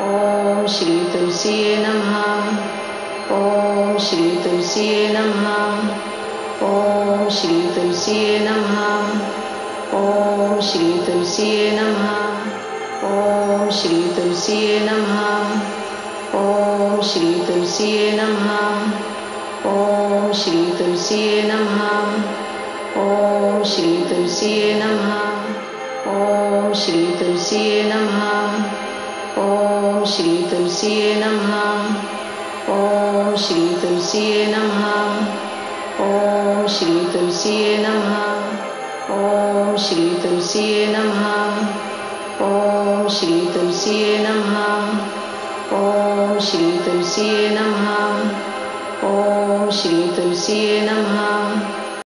ॐ श्री तुलसिये नमः। ॐ श्री तुलसिये नमः। ॐ श्री तुलसिये नमः। ॐ श्री तुलसिये नमः। ॐ श्री तुलसिये नमः। ॐ श्री तुलसिये नमः। ॐ श्री तुलसिये नमः। ॐ श्री तुलसिये नमः। ॐ श्री तुलसिये नमः। ॐ श्री तुलसिये नमः। ॐ श्री तुलसिये नमः। ॐ श्री तुलसिये नमः। ॐ श्री तुलसिये नमः। ॐ श्री तुलसिये नमः। ॐ श्री तुलसिये नमः। ॐ श्री तुलसिये नमः।